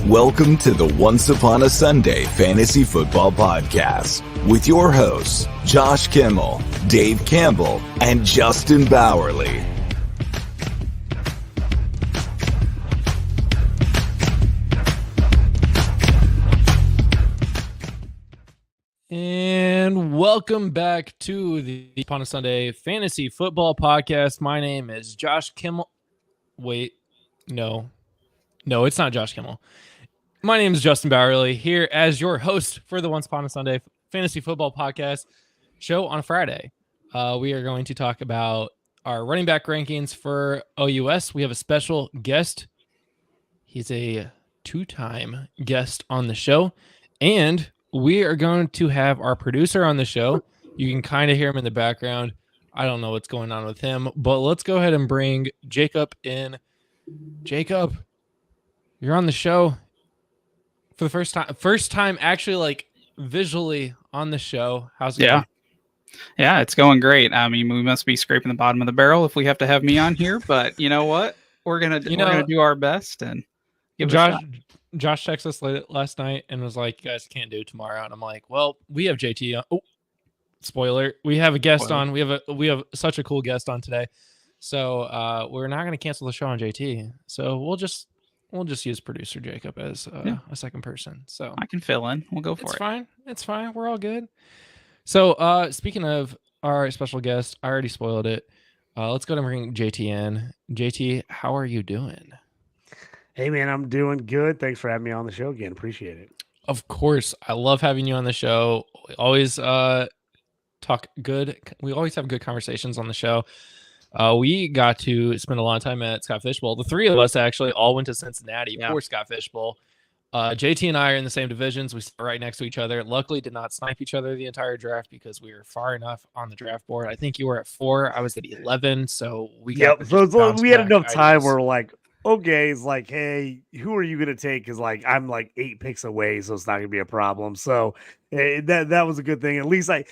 Welcome to the Once Upon a Sunday Fantasy Football Podcast with your hosts, Josh Kimmel, Dave Campbell, and Justin Bowerly. And welcome back to the Upon a Sunday Fantasy Football Podcast. My name is Josh Kimmel. Wait, no, it's not Josh Kimmel. My name is Justin Bowerly, here as your host for the Once Upon a Sunday Fantasy Football Podcast show on Friday. We are going to talk about our running back rankings for OUS. We have a special guest. He's a two-time guest on the show, and we are going to have our producer on the show. You can kind of hear him in the background. I don't know what's going on with him, but let's go ahead and bring Jacob in. Jacob, you're on the show for the first time actually, like, visually on the show. How's it going? Yeah, it's going great. I mean, we must be scraping the bottom of the barrel if we have to have me on here, but you know what? We're gonna do our best and give it a shot. Josh texted us last night and was like, "You guys can't do tomorrow," and I'm like, "Well, we have JT on." Oh, spoiler! We have a guest on. We have such a cool guest on today, so we're not going to cancel the show on JT. So we'll just use producer Jacob as a second person. So I can fill in. We'll go for it. It's fine. We're all good. So speaking of our special guest, I already spoiled it. Let's go ahead and bring JT in. JT, how are you doing? Hey, man, I'm doing good. Thanks for having me on the show again. Appreciate it. Of course. I love having you on the show. We always talk good. We always have good conversations on the show. We got to spend a lot of time at Scott Fish Bowl. The three of us actually all went to Cincinnati for Scott Fish Bowl. JT and I are in the same divisions. We sit right next to each other. Luckily, did not snipe each other the entire draft because we were far enough on the draft board. I think you were at 4. I was at 11. So we had enough time where we're like, okay, it's like, hey, who are you going to take? Because, like, I'm like 8 picks away, so it's not going to be a problem. So that was a good thing. At least I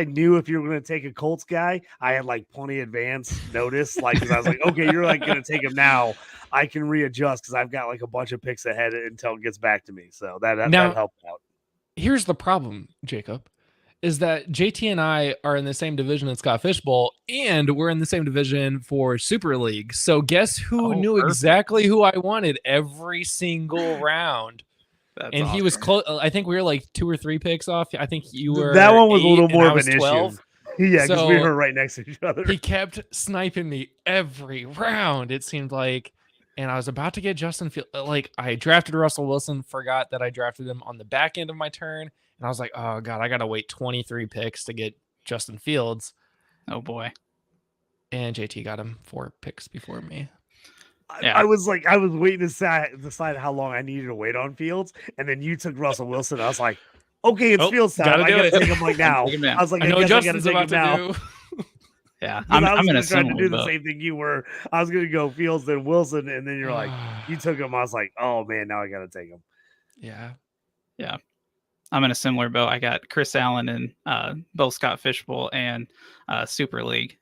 knew if you were going to take a Colts guy, I had like plenty advance notice. Like, because I was like, okay, you're like going to take him now. I can readjust because I've got like a bunch of picks ahead until it gets back to me. So that helped out. Here's the problem, Jacob, is that JT and I are in the same division at Scott Fish Bowl, and we're in the same division for Super League. So guess who knew exactly who I wanted every single round? That's and awesome. He was close. I think we were like 2 or 3 picks off. I think you were. That one was a little more of an 12. issue. Yeah, because we were right next to each other. He kept sniping me every round, it seemed like. And I was about to get Justin Fields. Like, I drafted Russell Wilson, forgot that I drafted him on the back end of my turn. And I was like, oh, God, I got to wait 23 picks to get Justin Fields. Oh, boy. And JT got him 4 picks before me. I was waiting to decide how long I needed to wait on Fields. And then you took Russell Wilson. I was like, okay, it's Fields time. I got to take him like now. I was like, I guess Justin's I got to take him now. Yeah, I'm going to try to do the same thing you were. I was going to go Fields then Wilson, and then you're like, you took him. I was like, oh man, now I got to take him. Yeah. I'm in a similar boat. I got Chris Allen in both Scott Fish Bowl and Super League,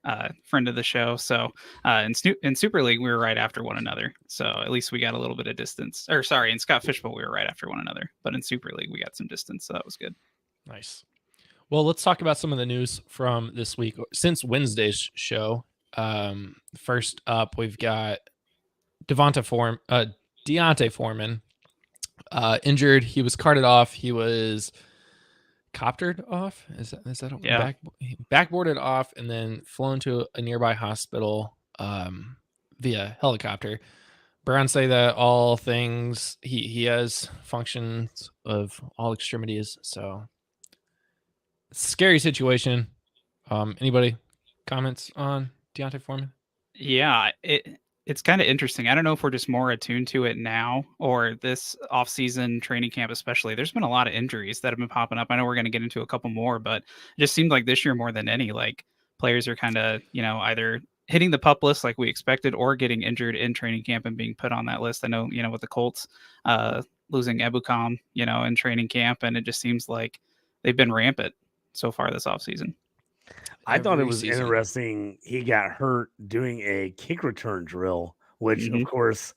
friend of the show. So in Super League, we were right after one another. So at least we got a little bit of distance. Or sorry, in Scott Fish Bowl, we were right after one another. But in Super League, we got some distance. So that was good. Nice. Well, let's talk about some of the news from this week since Wednesday's show. First up, we've got Deontay Foreman injured. He was carted off. He was coptered off. Is that backboarded off and then flown to a nearby hospital via helicopter. Browns say that all things he has functions of all extremities. So. Scary situation. Anybody comments on Deontay Foreman? Yeah, it's kind of interesting. I don't know if we're just more attuned to it now or this off-season training camp especially. There's been a lot of injuries that have been popping up. I know we're going to get into a couple more, but it just seemed like this year more than any, like players are kind of, either hitting the PUP list like we expected or getting injured in training camp and being put on that list. I know, with the Colts losing Ebukam, in training camp, and it just seems like they've been rampant so far this offseason. I thought it was interesting. He got hurt doing a kick return drill which of course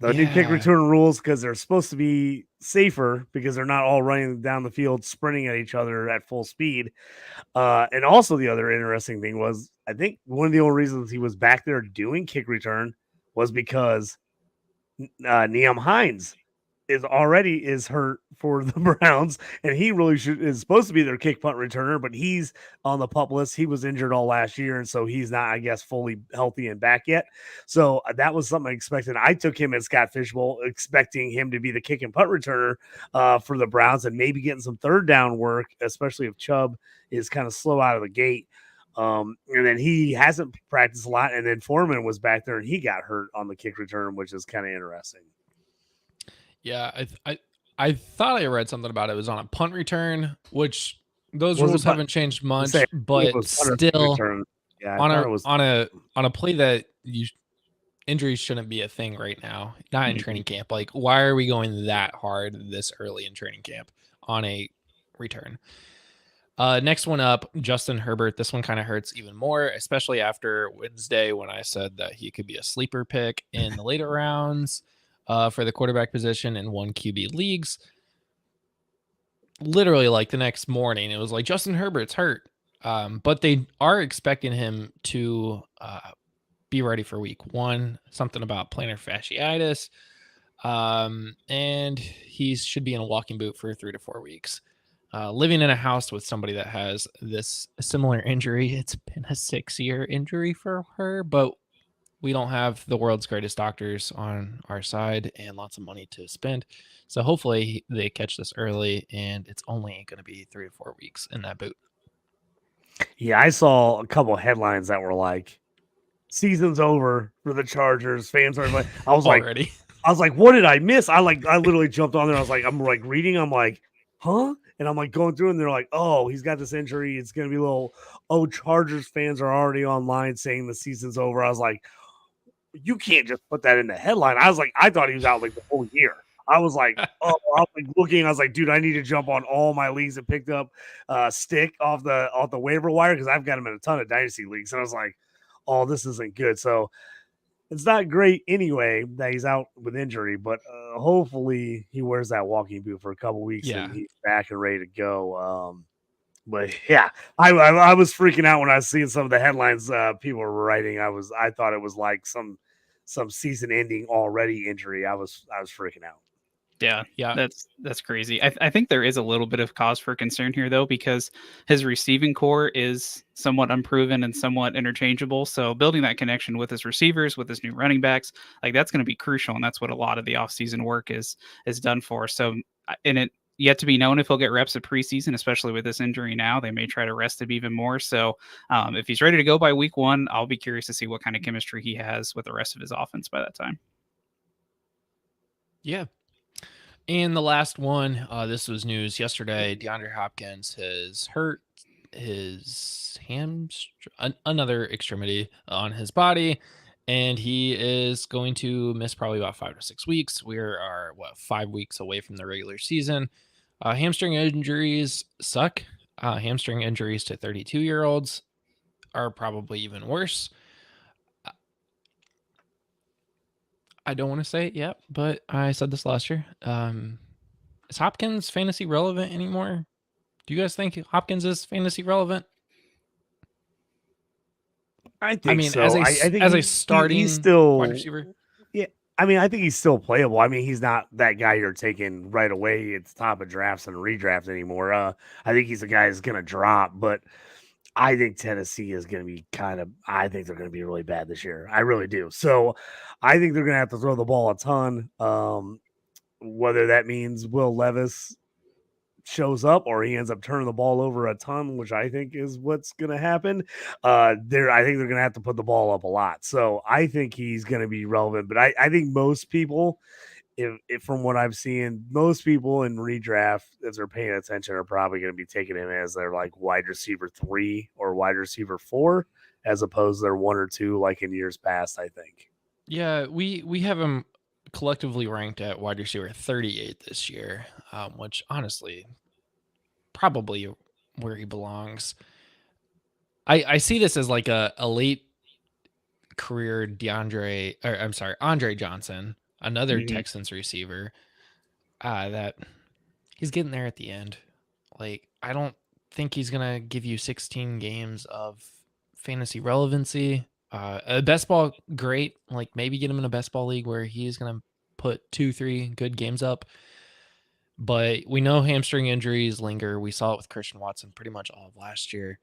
the new kick return rules, because they're supposed to be safer because they're not all running down the field sprinting at each other at full speed. And also the other interesting thing was, I think one of the only reasons he was back there doing kick return was because Nyheim Hines is hurt for the Browns, and he really is supposed to be their kick punt returner, but he's on the pup list. He was injured all last year, and so he's not, I guess, fully healthy and back yet. So that was something I expected. I took him as Scott Fishbowl, expecting him to be the kick and punt returner for the Browns and maybe getting some third down work, especially if Chubb is kind of slow out of the gate. And then he hasn't practiced a lot, and then Foreman was back there and he got hurt on the kick return, which is kind of interesting. Yeah, I thought I read something about it was on a punt return, which those rules haven't changed much, but still on a play that injuries shouldn't be a thing right now, not in training camp. Like, why are we going that hard this early in training camp on a return? Next one up, Justin Herbert. This one kind of hurts even more, especially after Wednesday when I said that he could be a sleeper pick in the later rounds for the quarterback position in 1 QB leagues. Literally, like the next morning, it was like Justin Herbert's hurt, but they are expecting him to be ready for week 1. Something about plantar fasciitis, and he should be in a walking boot for 3 to 4 weeks. Living in a house with somebody that has this similar injury. It's been a 6-year injury for her, but we don't have the world's greatest doctors on our side and lots of money to spend. So hopefully they catch this early, and it's only going to be 3 to 4 weeks in that boot. Yeah, I saw a couple of headlines that were like, season's over for the Chargers. Fans are like, I was like, what did I miss? I literally jumped on there. I'm reading. I'm like, huh? And I'm like going through, and they're like, oh, he's got this injury. It's going to be Chargers fans are already online saying the season's over. I was like, you can't just put that in the headline. I was like, I thought he was out like the whole year. I was like, looking. I was like, dude, I need to jump on all my leagues and picked up Stick off the waiver wire because I've got him in a ton of dynasty leagues. And I was like, oh, this isn't good. So it's not great anyway that he's out with injury, but hopefully he wears that walking boot for a couple weeks and he's back and ready to go. But yeah, I was freaking out when I was seeing some of the headlines people were writing. I thought it was like some season ending already injury. I was freaking out. Yeah, that's crazy. I think there is a little bit of cause for concern here, though, because his receiving core is somewhat unproven and somewhat interchangeable. So building that connection with his receivers, with his new running backs, like that's going to be crucial, and that's what a lot of the offseason work is done for. So, and it yet to be known if he'll get reps at preseason, especially with this injury now. They may try to rest him even more. So if he's ready to go by week 1, I'll be curious to see what kind of chemistry he has with the rest of his offense by that time. Yeah. And the last one, this was news yesterday. DeAndre Hopkins has hurt his another extremity on his body, and he is going to miss probably about 5 to 6 weeks. We are 5 weeks away from the regular season. Hamstring injuries suck. Hamstring injuries to 32-year-olds are probably even worse. I don't want to say it yet, but I said this last year. Is Hopkins fantasy relevant anymore? Do you guys think Hopkins is fantasy relevant? I mean, so. as a starting he's still wide receiver. Yeah, I mean, I think he's still playable. I mean, he's not that guy you're taking right away at the top of drafts and redrafts anymore. I think he's a guy that's going to drop, but I think Tennessee is going to be I think they're going to be really bad this year. I really do. So I think they're going to have to throw the ball a ton. Whether that means Will Levis shows up or he ends up turning the ball over a ton, which I think is what's going to happen. I think they're going to have to put the ball up a lot. So I think he's going to be relevant, but I think most people, if from what I've seen, most people in redraft, if they're paying attention, are probably going to be taking him as their like wide receiver 3 or wide receiver 4, as opposed to their 1 or 2, like in years past, I think. Yeah, we have him collectively ranked at wide receiver 38 this year, which honestly probably where he belongs. I see this as like a late career Andre Johnson, another Texans receiver, that he's getting there at the end. Like, I don't think he's going to give you 16 games of fantasy relevancy. Best ball, great. Like, maybe get him in a best ball league where he's going to put 2-3 good games up. But we know hamstring injuries linger. We saw it with Christian Watson pretty much all of last year.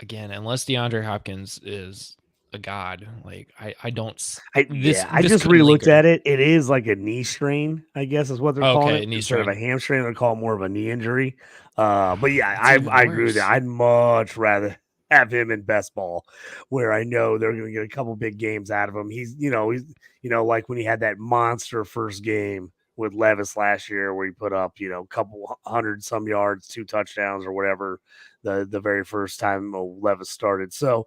Again, unless DeAndre Hopkins is a god, like I just re-looked at it. It is like a knee strain, I guess is what they're calling it. Instead of a hamstring, they're calling more of a knee injury. But yeah, I agree with that. I'd much rather have him in best ball, where I know they're going to get a couple big games out of him. He's like when he had that monster first game with Levis last year, where he put up, a couple 100-some yards, 2 touchdowns or whatever, the very first time Levis started. So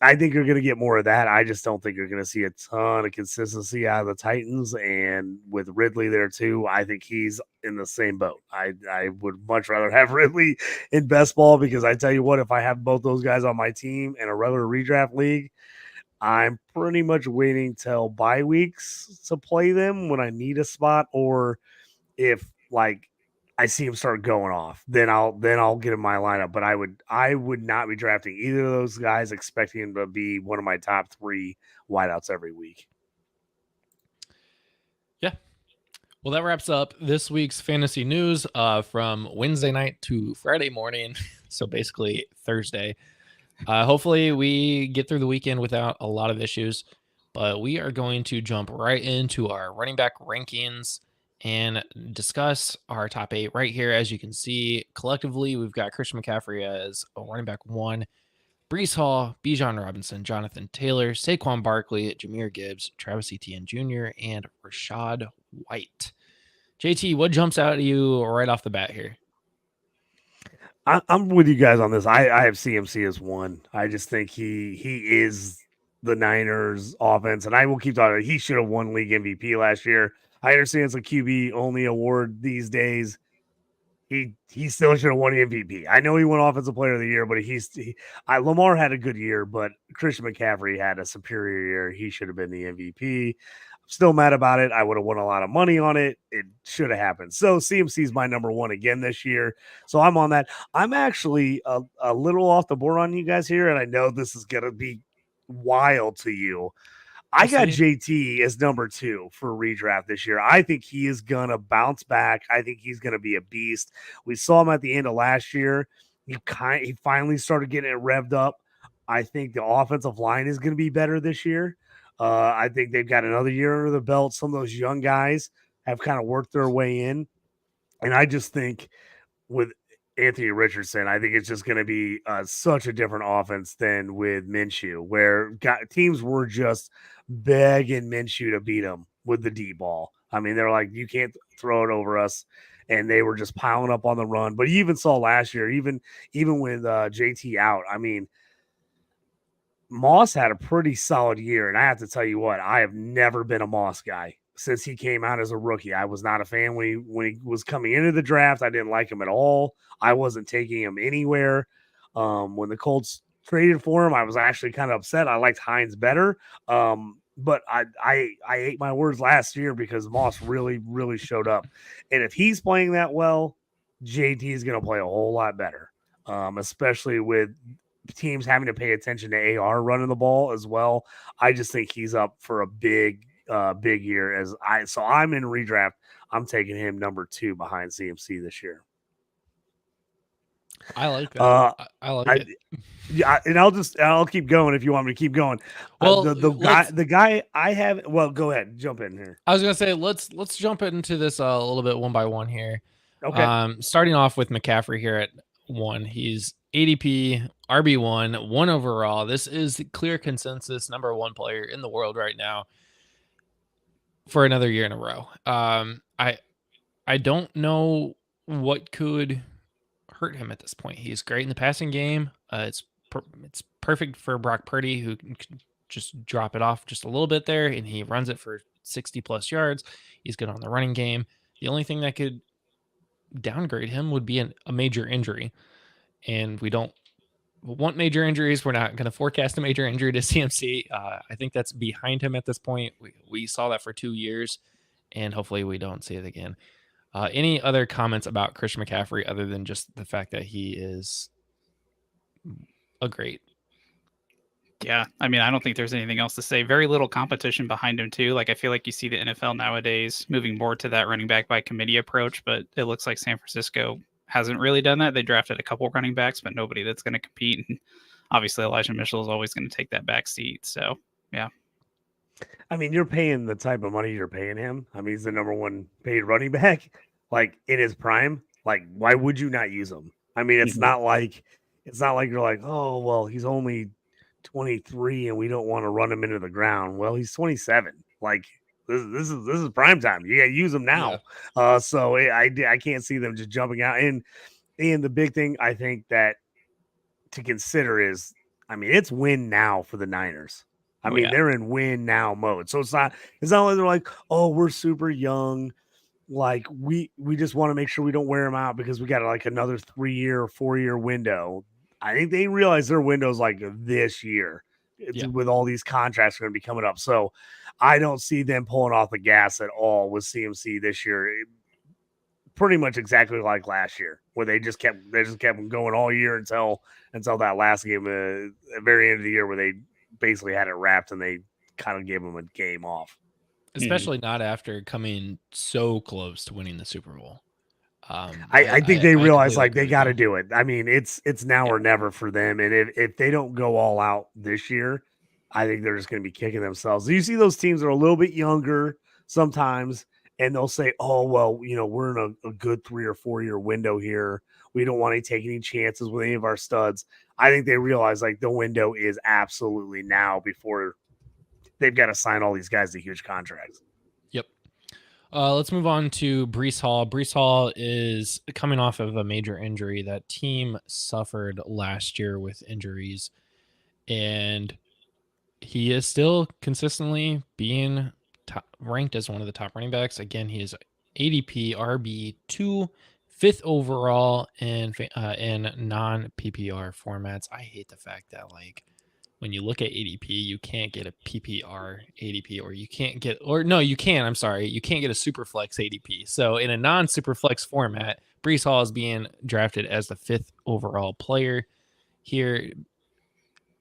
I think you're going to get more of that. I just don't think you're going to see a ton of consistency out of the Titans. And with Ridley there too, I think he's in the same boat. I would much rather have Ridley in best ball, because I tell you what, if I have both those guys on my team in a regular redraft league, I'm pretty much waiting till bye weeks to play them when I need a spot, or if like I see him start going off, then I'll get in my lineup. But I would not be drafting either of those guys expecting him to be one of my top 3 wideouts every week. Yeah. Well, that wraps up this week's fantasy news from Wednesday night to Friday morning. So basically Thursday. Hopefully we get through the weekend without a lot of issues, but we are going to jump right into our running back rankings and discuss our top 8 right here. As you can see, collectively, we've got Christian McCaffrey as a running back 1, Breece Hall, Bijan Robinson, Jonathan Taylor, Saquon Barkley, Jahmyr Gibbs, Travis Etienne Jr., and Rachaad White. JT, what jumps out at you right off the bat here? I'm with you guys on this. I have CMC as 1. I just think he is the Niners offense, and I will keep talking. He should have won league MVP last year. I understand it's a QB only award these days. He still should have won the MVP. I know he won Offensive Player of the Year, but Lamar had a good year, but Christian McCaffrey had a superior year. He should have been the MVP. I'm still mad about it. I would have won a lot of money on it. It should have happened. So CMC is my number 1 again this year. So I'm on that. I'm actually a little off the board on you guys here, and I know this is going to be wild to you. I got JT as number 2 for redraft this year. I think he is going to bounce back. I think he's going to be a beast. We saw him at the end of last year. He finally started getting it revved up. I think the offensive line is going to be better this year. I think they've got another year under the belt. Some of those young guys have kind of worked their way in. And I just think with Anthony Richardson, I think it's just going to be such a different offense than with Minshew, where teams were just begging Minshew to beat them with the deep ball. I mean, they're like, you can't throw it over us. And they were just piling up on the run. But you even saw last year, even with JT out, I mean, Moss had a pretty solid year. And I have to tell you what, I have never been a Moss guy since he came out as a rookie. I was not a fan when he was coming into the draft. I didn't like him at all. I wasn't taking him anywhere. When the Colts traded for him, I was actually kind of upset. I liked Hines better. But I ate my words last year because Moss really, really showed up. And if he's playing that well, JT is going to play a whole lot better, especially with teams having to pay attention to AR running the ball as well. I just think he's up for a big year. So I'm in redraft. I'm taking him number 2 behind CMC this year. I like that. I like it. Yeah, and I'll keep going if you want me to keep going. Well, the guy I have. Well, go ahead, jump in here. I was gonna say let's jump into this a little bit one by one here. Okay. Starting off with McCaffrey here at 1. He's ADP RB1, 1 overall. This is the clear consensus number 1 player in the world right now for another year in a row. I don't know what could hurt him at this point. He's great in the passing game. It's perfect for Brock Purdy, who can just drop it off just a little bit there, and he runs it for 60 plus yards. He's good on the running game. The only thing that could downgrade him would be a major injury, and we don't want major injuries. We're not going to forecast a major injury to CMC. I think that's behind him at this point. We saw that for 2 years, and hopefully we don't see it again. Any other comments about Christian McCaffrey other than just the fact that he is a great? Yeah, I mean, I don't think there's anything else to say. Very little competition behind him, too. Like, I feel like you see the NFL nowadays moving more to that running back by committee approach, but it looks like San Francisco hasn't really done that. They drafted a couple running backs, but nobody that's going to compete. And obviously, Elijah Mitchell is always going to take that back seat. So, yeah. I mean, you're paying the type of money you're paying him. I mean, he's the number one paid running back, like in his prime. Like, why would you not use him? I mean, it's not like you're like, oh, well, he's only 23 and we don't want to run him into the ground. Well, he's 27. Like, this is prime time. You got to use him now. Yeah. I can't see them just jumping out. And the big thing I think that to consider is, I mean, it's win now for the Niners. I mean, they're in win now mode. So it's not like they're like, oh, we're super young. Like we just want to make sure we don't wear them out because we got like another 3-year or 4-year window. I think they realize their window's like this year with all these contracts going to be coming up. So I don't see them pulling off the gas at all with CMC this year. Pretty much exactly like last year, where they just kept going all year until that last game, at the very end of the year, where they basically had it wrapped and they kind of gave them a game off. Especially not after coming so close to winning the Super Bowl. I think they realize like they got to do it. I mean, it's now or never for them. And if they don't go all out this year, I think they're just going to be kicking themselves. You see those teams that are a little bit younger sometimes, and they'll say, oh, well, we're in a good 3 or 4 year window here. We don't want to take any chances with any of our studs. I think they realize like the window is absolutely now before they've got to sign all these guys to huge contracts. Yep. Let's move on to Breece Hall. Breece Hall is coming off of a major injury. That team suffered last year with injuries, and he is still consistently being ranked as one of the top running backs. Again, he is ADP RB2, 5th overall in non-PPR formats. I hate the fact that when you look at ADP, you can't get a PPR ADP, or you can't get, you can. I'm sorry, you can't get a Superflex ADP. So in a non-Superflex format, Breece Hall is being drafted as the 5th overall player here.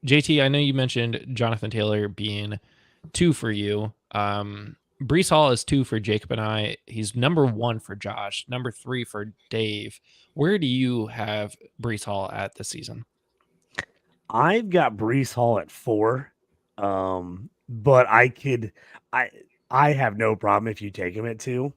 JT, I know you mentioned Jonathan Taylor being 2 for you. Breece Hall is 2 for Jacob and I. He's number 1 for Josh, number 3 for Dave. Where do you have Breece Hall at this season? I've got Breece Hall at 4. But I have no problem if you take him at 2.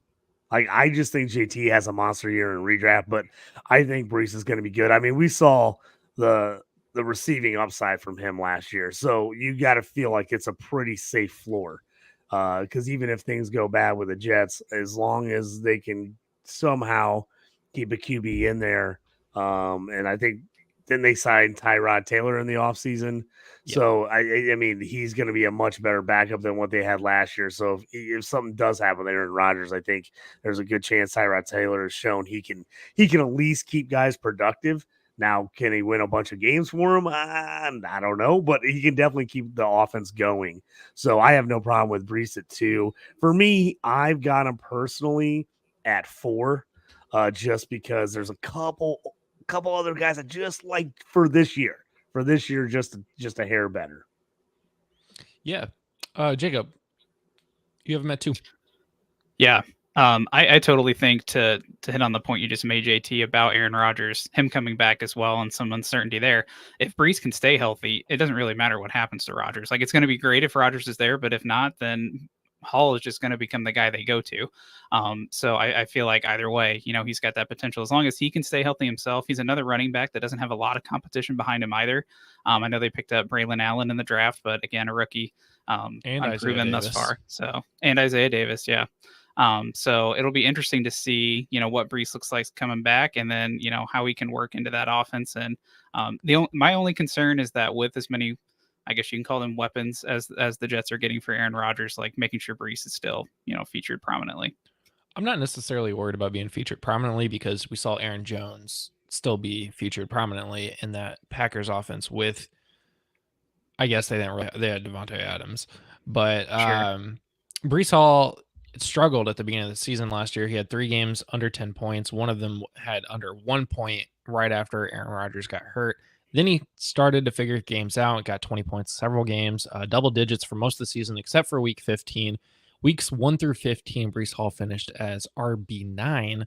Like, I just think JT has a monster year in redraft, but I think Breece is going to be good. I mean, we saw the receiving upside from him last year. So you got to feel like it's a pretty safe floor. Because even if things go bad with the Jets, as long as they can somehow keep a QB in there, and I think then they signed Tyrod Taylor in the offseason. Yep. So, I mean, he's going to be a much better backup than what they had last year. So if something does happen with Aaron Rodgers, I think there's a good chance Tyrod Taylor has shown he can at least keep guys productive. Now, can he win a bunch of games for him? I don't know, but he can definitely keep the offense going. So I have no problem with Breece at 2. For me, I've got him personally at 4, just because there's a couple other guys that just like for this year, just a hair better. Yeah. Jacob, you have him at 2. Yeah. I totally think to hit on the point you just made, JT, about Aaron Rodgers, him coming back as well, and some uncertainty there. If Breece can stay healthy, it doesn't really matter what happens to Rodgers. Like, it's going to be great if Rodgers is there, but if not, then Hall is just going to become the guy they go to. So I feel like either way, he's got that potential. As long as he can stay healthy himself, he's another running back that doesn't have a lot of competition behind him either. I know they picked up Braylon Allen in the draft, but again, a rookie, unproven thus far. So, and Isaiah Davis, yeah. So it'll be interesting to see, what Breece looks like coming back, and then, how he can work into that offense. And my only concern is that with as many, I guess you can call them weapons, as the Jets are getting for Aaron Rodgers, like making sure Breece is still, featured prominently. I'm not necessarily worried about being featured prominently because we saw Aaron Jones still be featured prominently in that Packers offense with, I guess they had Devontae Adams, but Breece Hall struggled at the beginning of the season last year. He had 3 games under 10 points. One of them had under 1 point right after Aaron Rodgers got hurt. Then he started to figure games out, got 20 points several games, double digits for most of the season, except for week 15. Weeks 1 through 15, Breece Hall finished as RB9,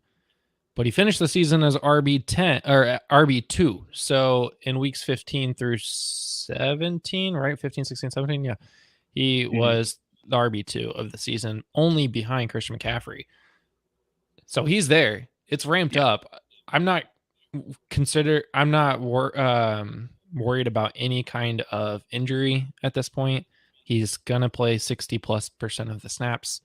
but he finished the season as RB10 or RB2. So in weeks 15 through 17, right? 15, 16, 17. Yeah. He was the RB2 of the season, only behind Christian McCaffrey. So he's there. It's ramped up. I'm not worried about any kind of injury at this point. He's going to play 60+% of the snaps.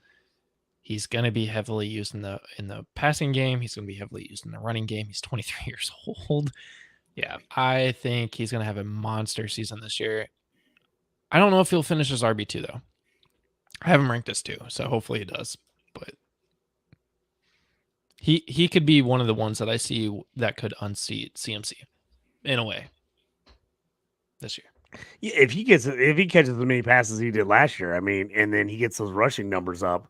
He's going to be heavily used in the passing game. He's going to be heavily used in the running game. He's 23 years old. Yeah, I think he's going to have a monster season this year. I don't know if he'll finish as RB2 though. I have him ranked as 2, so hopefully he does. But he could be one of the ones that I see that could unseat CMC in a way this year. Yeah, if he catches as many passes as he did last year, I mean, and then he gets those rushing numbers up,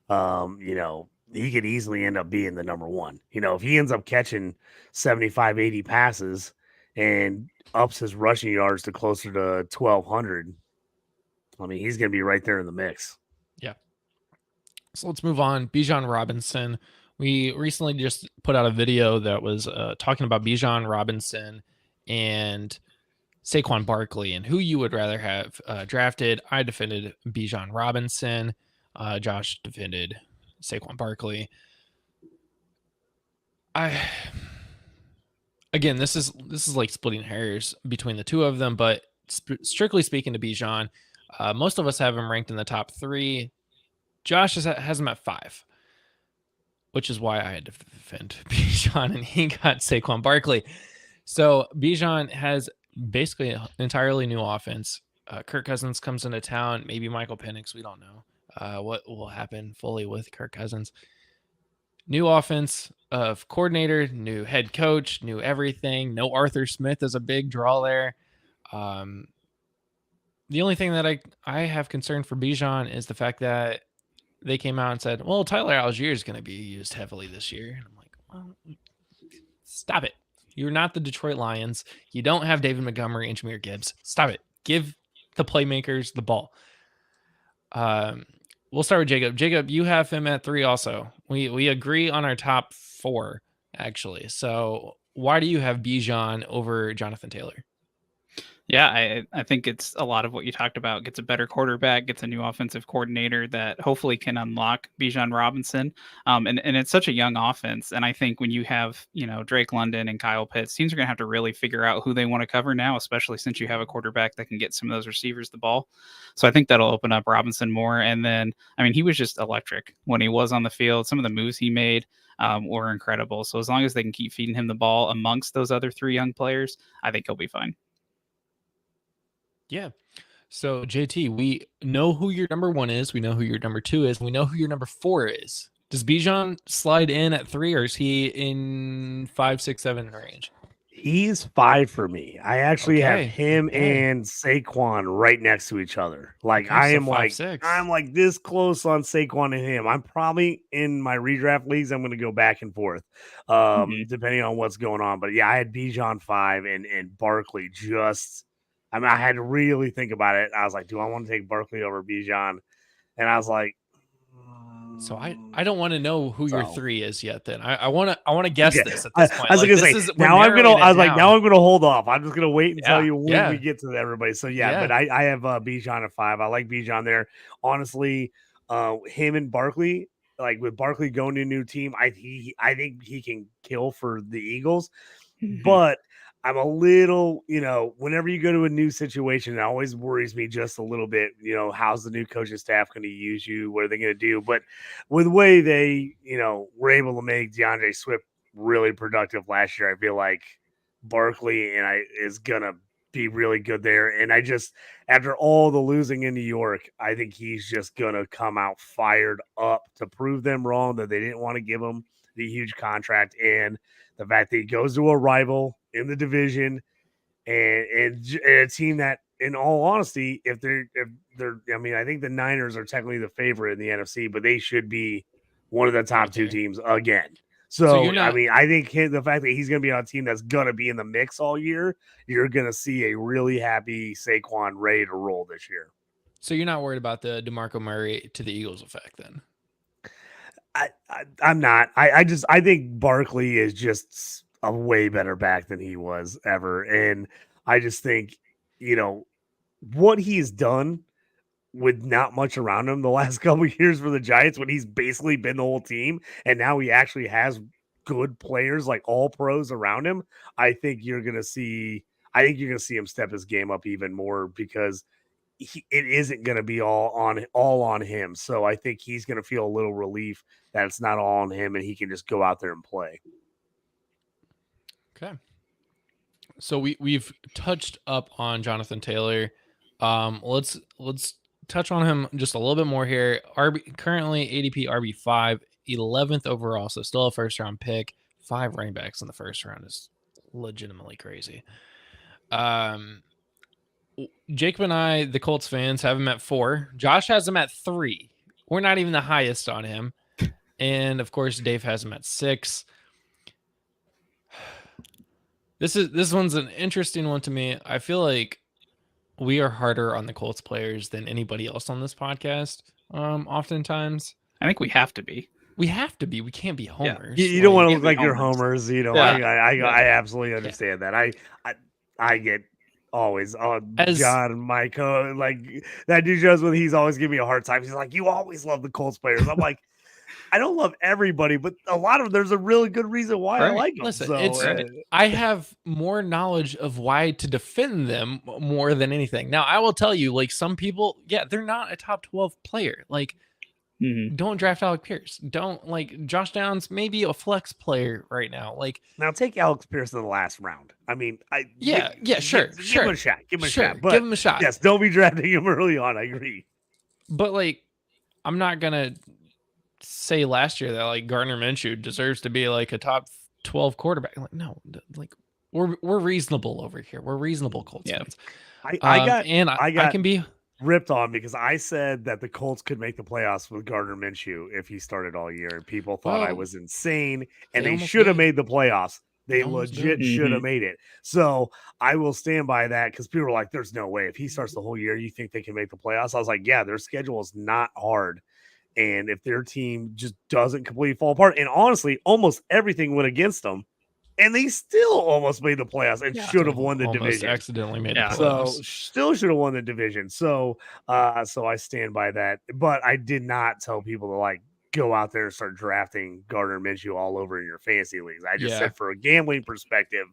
he could easily end up being the number 1. If he ends up catching 75, 80 passes and ups his rushing yards to closer to 1,200, I mean, he's going to be right there in the mix. Yeah. So let's move on. Bijan Robinson. We recently just put out a video that was talking about Bijan Robinson and Saquon Barkley and who you would rather have drafted. I defended Bijan Robinson. Josh defended Saquon Barkley. Again, this is like splitting hairs between the two of them, but strictly speaking to Bijan, most of us have him ranked in the top 3. Josh has him at 5, which is why I had to defend Bijan, and he got Saquon Barkley. So Bijan has basically an entirely new offense. Kirk Cousins comes into town, maybe Michael Penix, we don't know what will happen fully with Kirk Cousins. New offense of coordinator, new head coach, new everything. No Arthur Smith is a big draw there. The only thing that I have concern for Bijan is the fact that they came out and said, well, Tyler Algier is going to be used heavily this year. And I'm like, well, stop it. You're not the Detroit Lions. You don't have David Montgomery and Jahmyr Gibbs. Stop it. Give the playmakers the ball. We'll start with Jacob. Jacob, you have him at 3 also. We agree on our top 4, actually. So why do you have Bijan over Jonathan Taylor? Yeah, I think it's a lot of what you talked about. Gets a better quarterback, gets a new offensive coordinator that hopefully can unlock Bijan Robinson. And it's such a young offense. And I think when you have, Drake London and Kyle Pitts, teams are going to have to really figure out who they want to cover now, especially since you have a quarterback that can get some of those receivers the ball. So I think that'll open up Robinson more. And then, he was just electric when he was on the field. Some of the moves he made were incredible. So as long as they can keep feeding him the ball amongst those other 3 young players, I think he'll be fine. Yeah. So JT, we know who your number 1 is. We know who your number 2 is. We know who your number 4 is. Does Bijan slide in at 3, or is he in 5, 6, 7 range? He's 5 for me. I actually have him and Saquon right next to each other. Like I am 5, 6. I'm like this close on Saquon and him. I'm probably in my redraft leagues. I'm going to go back and forth, depending on what's going on. But yeah, I had Bijan 5 and Barkley just. I had to really think about it. I was like, do I want to take Barkley over Bijan? And I was like, so I don't want to know who your 3 is yet. Then I want to guess this at this point. I was going to say now I'm going to hold off. I'm just going to wait and tell you when we get to everybody. So but I have Bijan at 5. I like Bijan there. Honestly, him and Barkley, like with Barkley going to a new team, I think he can kill for the Eagles, but. I'm a little, whenever you go to a new situation, it always worries me just a little bit, how's the new coaching staff going to use you? What are they going to do? But with the way they, were able to make DeAndre Swift really productive last year, I feel like Barkley is going to be really good there. And after all the losing in New York, I think he's just going to come out fired up to prove them wrong that they didn't want to give him the huge contract, and the fact that he goes to a rival in the division and a team that, in all honesty, if they're, I mean, I think the Niners are technically the favorite in the NFC, but they should be one of the top two teams again. So I mean, I think the fact that he's going to be on a team that's going to be in the mix all year, you're going to see a really happy Saquon ready to roll this year. So you're not worried about the DeMarco Murray to the Eagles effect then? I'm not. I think Barkley is just a way better back than he was ever. And I just think, what he's done with not much around him the last couple of years for the Giants, when he's basically been the whole team, and now he actually has good players, like all pros around him. I think you're going to see him step his game up even more, because it isn't going to be all on him. So I think he's going to feel a little relief that it's not all on him and he can just go out there and play. Okay. So we've touched up on Jonathan Taylor. Let's touch on him just a little bit more here. Currently ADP RB5, 11th overall, so still a first round pick. 5 running backs in the first round is legitimately crazy. Jacob and I, the Colts fans, have him at 4. Josh has him at 3. We're not even the highest on him. And of course, Dave has him at 6. This one's an interesting one to me. I feel like we are harder on the Colts players than anybody else on this podcast. Oftentimes, I think we have to be. We have to be. We can't be homers. Yeah. You don't want to look like you're homers. I absolutely understand that. I get always John and Mike, like that dude shows when he's always giving me a hard time. He's like, you always love the Colts players. I'm like, I don't love everybody, but a lot of them, there's a really good reason why I like them. Listen, I have more knowledge of why to defend them more than anything. Now, I will tell you, like, some people, they're not a top 12 player. Like, don't draft Alec Pierce. Don't, like, Josh Downs, maybe a flex player right now. Like, now take Alex Pierce in the last round. I mean, sure. Give him a shot. Give him a shot. But give him a shot. Yes, don't be drafting him early on. I agree. But, like, I'm not gonna say last year that, like, Gardner Minshew deserves to be like a top 12 quarterback. Like, no, like, we're reasonable over here. We're reasonable Colts fans. I can be ripped on because I said that the Colts could make the playoffs with Gardner Minshew if he started all year, and people thought I was insane, and they should have made the playoffs. They legit should have made it. So I will stand by that, because people were like, there's no way if he starts the whole year, you think they can make the playoffs? I was like, yeah, their schedule is not hard. And if their team just doesn't completely fall apart, and honestly, almost everything went against them, and they still almost made the playoffs and should have won the division. Accidentally made the playoffs. So still should have won the division. So so I stand by that. But I did not tell people to, like, go out there and start drafting Gardner Minshew all over in your fantasy leagues. I just said, for a gambling perspective,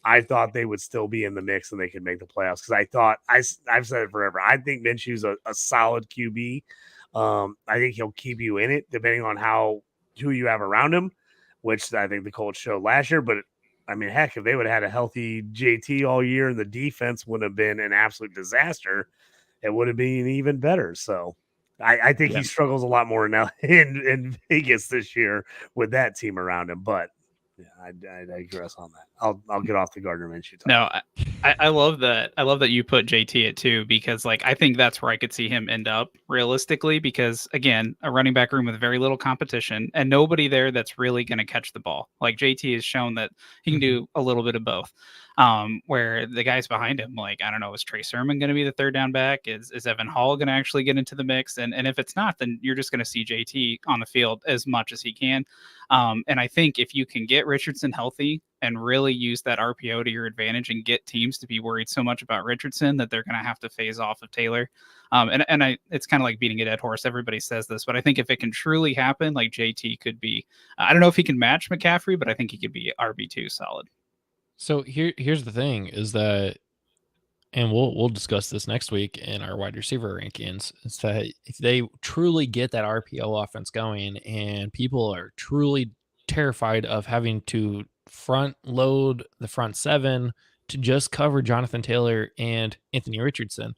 I thought they would still be in the mix and they could make the playoffs, because I thought I've said it forever. I think Minshew's a solid QB. I think he'll keep you in it depending on who you have around him, which I think the Colts showed last year. But I mean, heck, if they would have had a healthy JT all year and the defense would have been an absolute disaster, it would have been even better. So I think he struggles a lot more now in Vegas this year with that team around him. But I digress on that. I'll get off the Gardner Minshew talk. No, I love that. I love that you put JT at 2, because, like, I think that's where I could see him end up realistically, because, again, a running back room with very little competition and nobody there that's really going to catch the ball. Like, JT has shown that he can do a little bit of both. Where the guys behind him, like, I don't know, is Trey Sermon going to be the third down back? Is Evan Hall going to actually get into the mix? And if it's not, then you're just going to see JT on the field as much as he can. And I think if you can get Richardson healthy and really use that RPO to your advantage and get teams to be worried so much about Richardson that they're going to have to phase off of Taylor. It's kind of like beating a dead horse. Everybody says this, but I think if it can truly happen, like, JT could be, I don't know if he can match McCaffrey, but I think he could be RB2 solid. So here's the thing is that, and we'll discuss this next week in our wide receiver rankings, is that if they truly get that RPO offense going and people are truly terrified of having to front load the front 7 to just cover Jonathan Taylor and Anthony Richardson.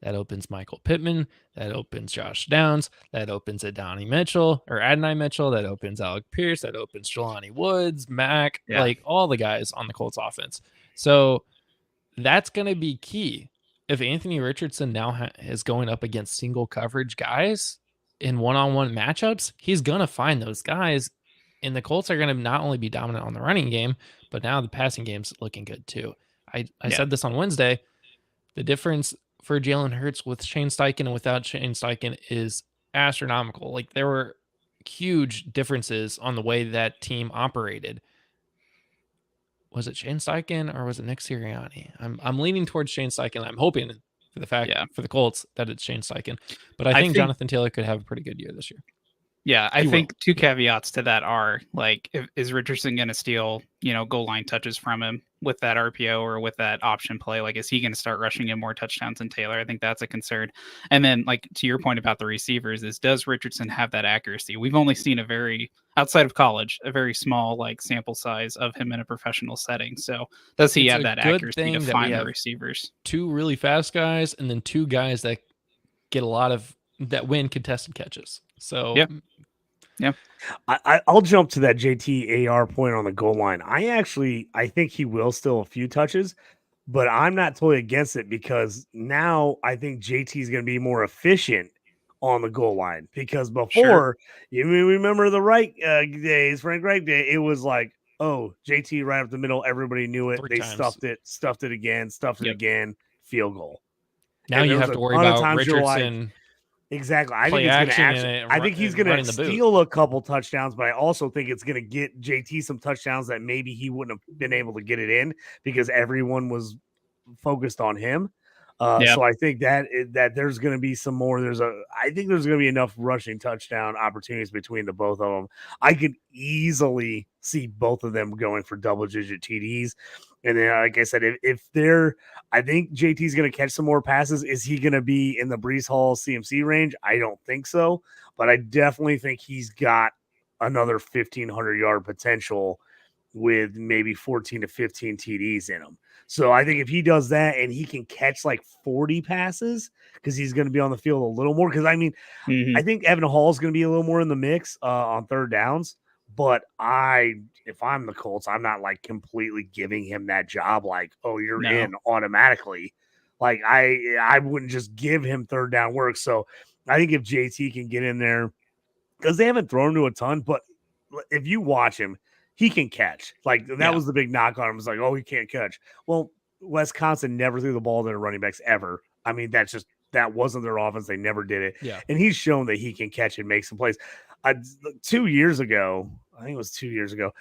That opens Michael Pittman. That opens Josh Downs. That opens Adonai Mitchell. That opens Alec Pierce. That opens Jelani Woods, Mack, like all the guys on the Colts offense. So that's going to be key. If Anthony Richardson now is going up against single coverage guys in one-on-one matchups, he's going to find those guys. And the Colts are going to not only be dominant on the running game, but now the passing game's looking good too. I said this on Wednesday. The difference for Jalen Hurts with Shane Steichen and without Shane Steichen is astronomical. Like, there were huge differences on the way that team operated. Was it Shane Steichen or was it Nick Sirianni? I'm leaning towards Shane Steichen. I'm hoping for the Colts that it's Shane Steichen. But I think Jonathan Taylor could have a pretty good year this year. Yeah, I think two caveats to that are, like, is Richardson going to steal, goal line touches from him with that RPO or with that option play? Like, is he going to start rushing in more touchdowns than Taylor? I think that's a concern. And then, like, to your point about the receivers, does Richardson have that accuracy? We've only seen outside of college, a very small, like, sample size of him in a professional setting. So does he have that accuracy to find the receivers? Two really fast guys and then two guys that get that win contested catches. So yeah. I'll jump to that JTAR point on the goal line. I think he will still a few touches, but I'm not totally against it because now I think JT is going to be more efficient on the goal line because before, you remember the Frank Reich day, it was like, oh, JT right up the middle, everybody knew it. They stuffed it again, field goal. Now you have to worry about Richardson. Exactly. I think he's going to steal a couple touchdowns, but I also think it's going to get JT some touchdowns that maybe he wouldn't have been able to get it in because everyone was focused on him. So I think that there's going to be some more. I think there's going to be enough rushing touchdown opportunities between the both of them. I could easily see both of them going for double-digit TDs. And then, like I said, I think JT's going to catch some more passes. Is he going to be in the Breece Hall CMC range? I don't think so, but I definitely think he's got another 1,500-yard potential with maybe 14 to 15 TDs in him. So I think if he does that and he can catch like 40 passes because he's going to be on the field a little more. Because, I think Evan Hall is going to be a little more in the mix on third downs. But if I'm the Colts, I'm not like completely giving him that job. Like, oh, you're in automatically. Like I wouldn't just give him third down work. So I think if JT can get in there, because they haven't thrown to a ton, but if you watch him, he can catch. Like that was the big knock on him. It's like, oh, he can't catch. Well, Wisconsin never threw the ball to their running backs ever. I mean, that wasn't their offense. They never did it. Yeah. And he's shown that he can catch and make some plays. 2 years ago, I think it was 2 years ago,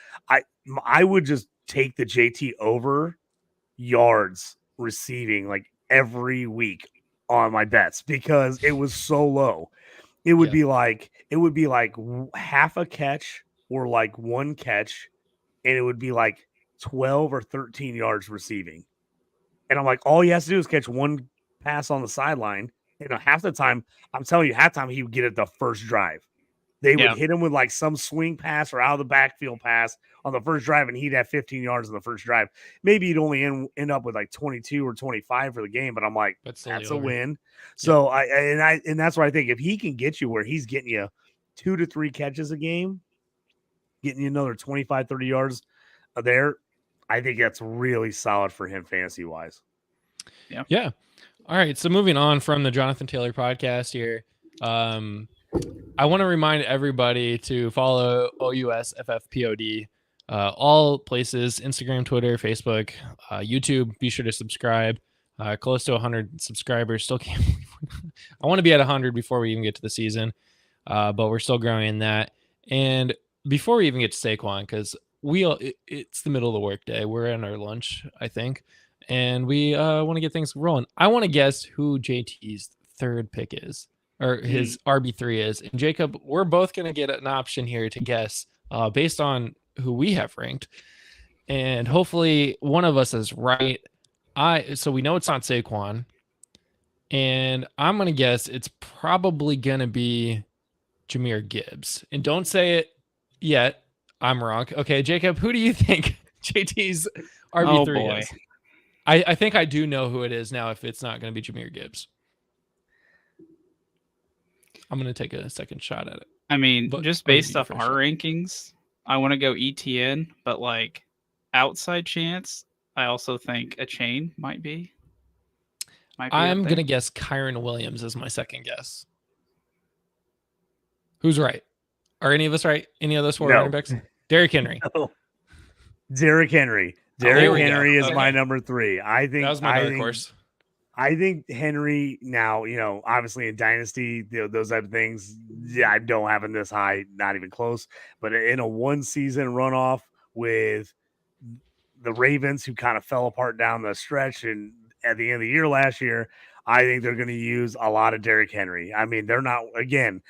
I would just take the JT over yards receiving like every week on my bets because it was so low. It would be like half a catch or like one catch, and it would be like 12 or 13 yards receiving. And I'm like, all he has to do is catch one pass on the sideline. Half the time, I'm telling you, halftime he would get it the first drive. They would hit him with like some swing pass or out of the backfield pass on the first drive, and he'd have 15 yards on the first drive. Maybe he'd only end up with like 22 or 25 for the game, but I'm like, that's a win. So and that's what I think. If he can get you where he's getting you 2 to 3 catches a game, getting you another 25, 30 yards there, I think that's really solid for him fantasy wise. Yeah. All right. So moving on from the Jonathan Taylor podcast here. I want to remind everybody to follow OUSFFPOD, all places, Instagram, Twitter, Facebook, YouTube. Be sure to subscribe. Close to 100 subscribers. Still can't. I want to be at 100 before we even get to the season, but we're still growing in that. And before we even get to Saquon, because it's the middle of the workday. We're in our lunch, I think, and we want to get things rolling. I want to guess who JT's third pick is, or his RB3 is. And Jacob, we're both going to get an option here to guess based on who we have ranked. And hopefully one of us is right. So we know it's not Saquon. And I'm going to guess it's probably going to be Jahmyr Gibbs. And don't say it yet. I'm wrong. Okay, Jacob, who do you think JT's RB3 is? I think I do know who it is now. If it's not going to be Jahmyr Gibbs, I'm going to take a second shot at it. I mean, just based off our rankings, I want to go ETN, but like outside chance, I also think a chain might be. I'm going to guess Kyron Williams is my second guess. Who's right? Are any of us right? Any of those four running backs? Derrick Henry. No. Derrick Henry. Derrick Henry is my number 3. I think that was my dark horse. I think Henry now, obviously in Dynasty, those type of things, I don't have him this high, not even close. But in a one-season runoff with the Ravens, who kind of fell apart down the stretch and at the end of the year last year, I think they're going to use a lot of Derrick Henry. I mean, they're not, again,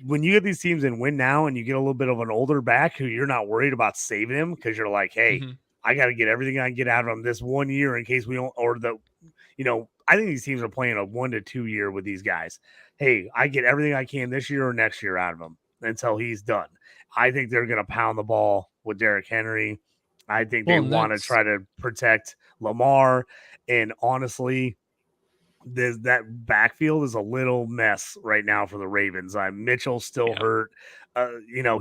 when you get these teams and win now and you get a little bit of an older back who you're not worried about saving him because you're like, hey, I got to get everything I can get out of him this 1 year in case we don't, I think these teams are playing a 1 to 2 year with these guys. Hey, I get everything I can this year or next year out of him until he's done. I think they're going to pound the ball with Derrick Henry. I think they want to try to protect Lamar. And honestly, that backfield is a little mess right now for the Ravens. Mitchell's still hurt.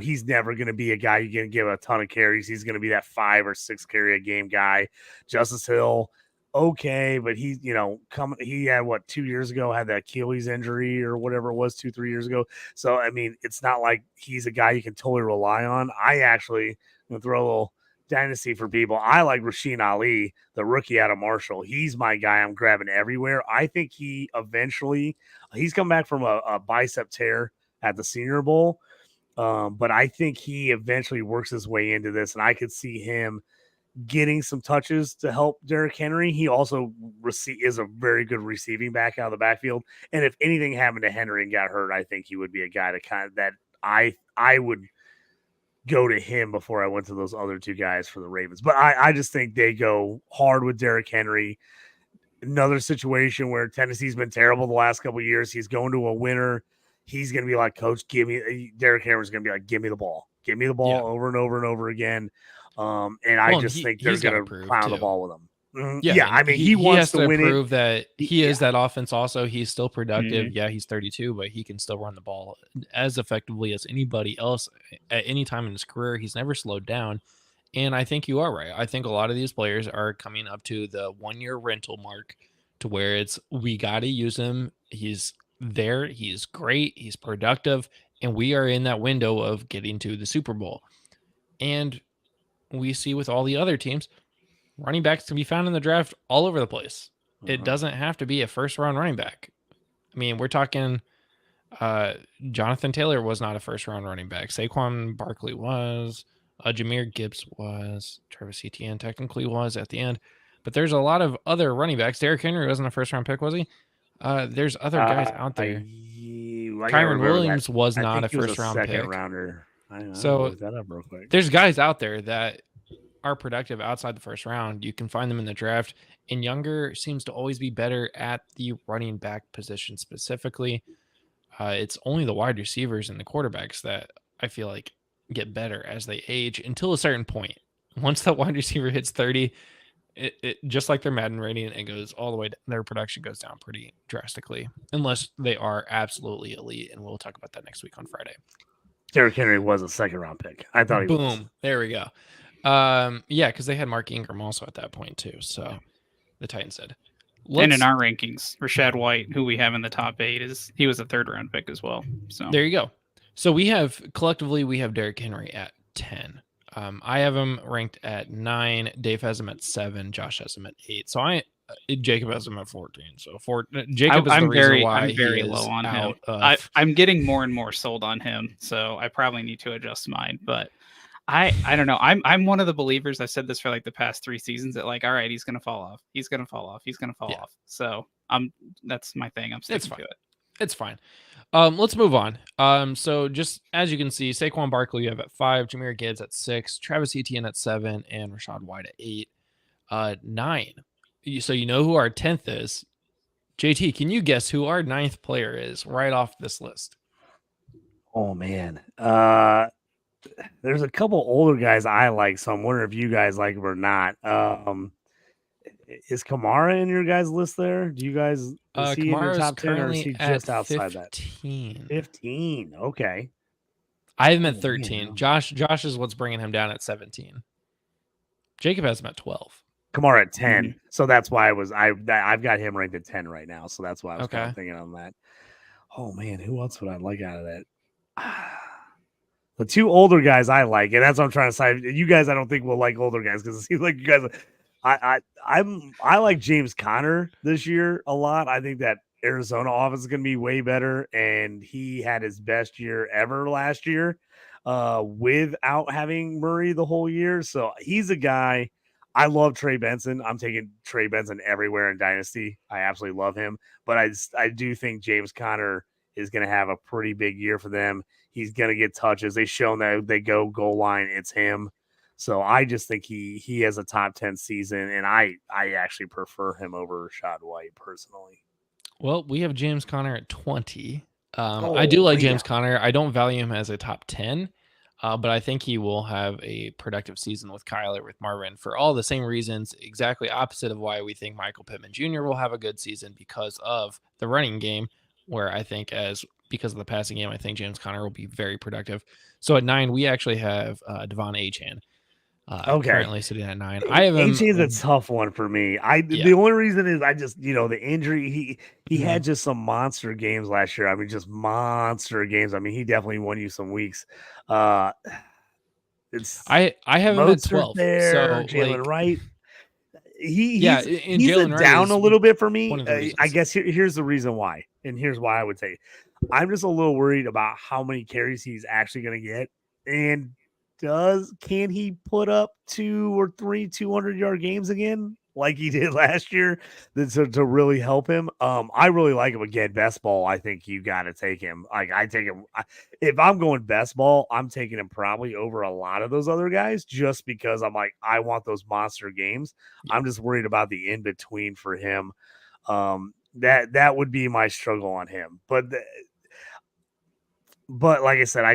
He's never going to be a guy you're going to give a ton of carries. He's going to be that 5 or 6 carry a game guy. Justice Hill, okay, but he had 2 years ago had the Achilles injury or whatever it was 2-3 years ago. So I mean, it's not like he's a guy you can totally rely on. I actually going to throw a little dynasty for people. I like Rasheen Ali, the rookie out of Marshall. He's my guy I'm grabbing everywhere. I think he's come back from a bicep tear at the Senior Bowl, but I think he eventually works his way into this, and I could see him getting some touches to help Derrick Henry. He also is a very good receiving back out of the backfield, and if anything happened to Henry and got hurt, I think he would be a guy that I would go to him before I went to those other 2 guys for the Ravens. But I just think they go hard with Derrick Henry. Another situation where Tennessee's been terrible the last couple of years. He's going to a winner. He's going to be like, Coach, Derrick Henry's going to be like, give me the ball. Give me the ball over and over and over again. And I just think they're going to pound the ball with him. Yeah, I mean, he wants to win prove that he is that offense also. He's still productive. Yeah, he's 32, but he can still run the ball as effectively as anybody else at any time in his career. He's never slowed down. And I think you are right. I think a lot of these players are coming up to the 1-year rental mark to where we got to use him. He's there. He's great. He's productive. And we are in that window of getting to the Super Bowl. And we see with all the other teams, running backs can be found in the draft all over the place. It doesn't have to be a first-round running back. I mean, we're talking Jonathan Taylor was not a first-round running back. Saquon Barkley was. Jahmyr Gibbs was. Travis Etienne technically was at the end. But there's a lot of other running backs. Derrick Henry wasn't a first-round pick, was he? There's other guys out there. Kyron Williams was not a first-round pick. Rounder. So look that up real quick. There's guys out there that are productive outside the first round. You can find them in the draft, and Younger seems to always be better at the running back position specifically. It's only the wide receivers and the quarterbacks that I feel like get better as they age until a certain point. Once that wide receiver hits 30, it just like their Madden rating, it goes all the way down. Their production goes down pretty drastically unless they are absolutely elite, and we'll talk about that next week on Friday. Derrick Henry was a second-round pick. I thought he was. Boom. There we go. Yeah, because they had Mark Ingram also at that point too. So the Titans said. And in our rankings, Rashad White, who we have in the top 8, he was a 3rd-round pick as well. So there you go. So we have Derrick Henry at 10. I have him ranked at 9. Dave has him at 7. Josh has him at 8. So Jacob has him at 14. So Jacob is the reason why I'm very low on him. I'm getting more and more sold on him. So I probably need to adjust mine, but. I don't know. I'm one of the believers. I've said this for like the past 3 seasons that like, all right, he's gonna fall off. He's gonna fall off. He's gonna fall off. So that's my thing. I'm sticking to it. It's fine. Let's move on. So just as you can see, Saquon Barkley you have at 5, Jahmyr Gibbs at 6, Travis Etienne at 7, and Rashad White at 8. 9. So you know who our 10th is. JT, can you guess who our 9th player is right off this list? Oh man. There's a couple older guys I like, so I'm wondering if you guys like them or not. Is Kamara in your guys' list there? Do you guys is he in your Kamara's top 10 or is he just outside 15. that? 15. Okay. I have him at 13. Man. Josh is what's bringing him down at 17. Jacob has him at 12. Kamara at 10. Mm-hmm. So that's why I've got him ranked at 10 right now. So that's why I was kind of thinking on that. Oh man, who else would I like out of that? The two older guys I like, and that's what I'm trying to say. You guys, I don't think will like older guys because it seems like you guys. I like James Conner this year a lot. I think that Arizona offense is going to be way better, and he had his best year ever last year without having Murray the whole year. So he's a guy. I love Trey Benson. I'm taking Trey Benson everywhere in Dynasty. I absolutely love him, but I do think James Conner is going to have a pretty big year for them. He's going to get touches. They've shown that they go goal line, it's him. So I just think he has a top 10 season, and I actually prefer him over Rashad White personally. Well, we have James Conner at 20. I do like James Conner. I don't value him as a top 10, but I think he will have a productive season with Kyler, with Marvin, for all the same reasons, exactly opposite of why we think Michael Pittman Jr. will have a good season because of the running game, where I think because of the passing game, I think James Conner will be very productive. So at 9, we actually have Devon Achane. Currently sitting at 9. I have him. Achane's a tough one for me. The only reason is I just the injury. He had just some monster games last year. I mean, just monster games. I mean, he definitely won you some weeks. It's I have him at 12. There, so Jalen Wright. He's down a little bit for me. I guess here's the reason why, and here's why I would say I'm just a little worried about how many carries he's actually going to get, and can he put up 2 or 3 200-yard games again like he did last year to really help him? I really like him again. Best ball, I think you got to take him. Like I take him if I'm going best ball, I'm taking him probably over a lot of those other guys just because I'm like I want those monster games. Yeah. I'm just worried about the in between for him. That would be my struggle on him, But like I said, I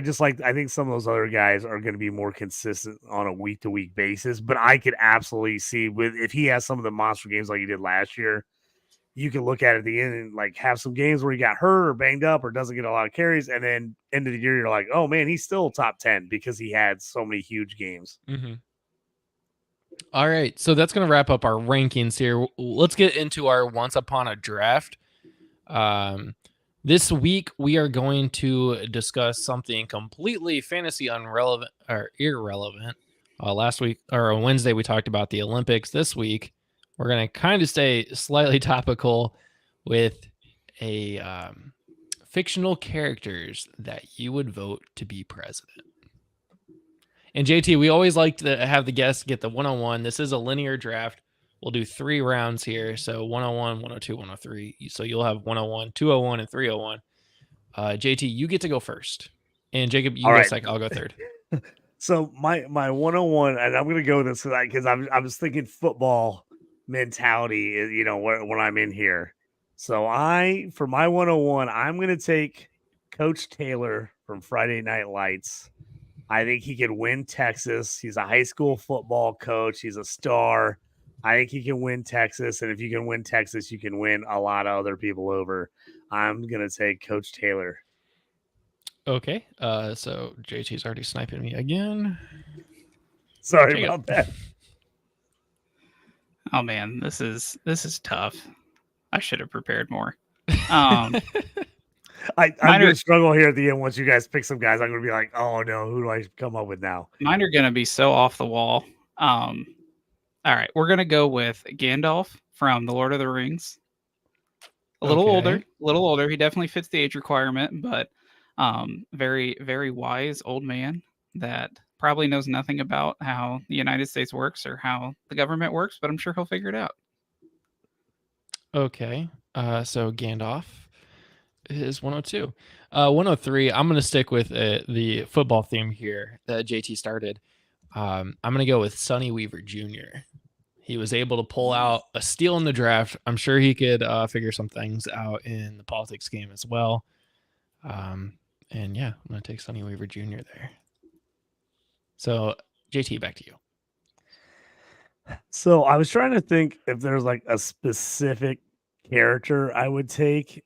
think some of those other guys are going to be more consistent on a week-to-week basis. But I could absolutely see if he has some of the monster games like he did last year, you can look at it at the end and like have some games where he got hurt or banged up or doesn't get a lot of carries. And then end of the year, you're like, oh man, he's still top 10 because he had so many huge games. Mm-hmm. All right. So that's going to wrap up our rankings here. Let's get into our Once Upon a Draft. This week, we are going to discuss something completely fantasy irrelevant. Last week or on Wednesday, we talked about the Olympics. This week, we're going to kind of stay slightly topical with a fictional characters that you would vote to be president. And JT, we always like to have the guests get the one-on-one. This is a linear draft. We'll do 3 rounds here. So 101, 102, 103. So you'll have 101, 201, and 301. JT, you get to go first. And Jacob, you go second. I'll go third. So my 101, and I'm going to go with this because I was thinking football mentality, when I'm in here. So for my 101, I'm going to take Coach Taylor from Friday Night Lights. I think he could win Texas. He's a high school football coach. He's a star. I think he can win Texas, and if you can win Texas, you can win a lot of other people over. I'm going to take Coach Taylor. Okay, so JT's already sniping me again. Sorry about that. Oh, man, this is tough. I should have prepared more. I'm going to struggle here at the end once you guys pick some guys. I'm going to be like, oh, no, who do I come up with now? Mine are going to be so off the wall. All right, we're going to go with Gandalf from The Lord of the Rings. A little older. He definitely fits the age requirement, but very, very wise old man that probably knows nothing about how the United States works or how the government works, but I'm sure he'll figure it out. Okay, so Gandalf is 102. 103, I'm going to stick with the football theme here that JT started. I'm going to go with Sonny Weaver Jr. He was able to pull out a steal in the draft. I'm sure he could figure some things out in the politics game as well. And yeah, I'm going to take Sonny Weaver Jr. there. So, JT, back to you. So I was trying to think if there's like a specific character I would take.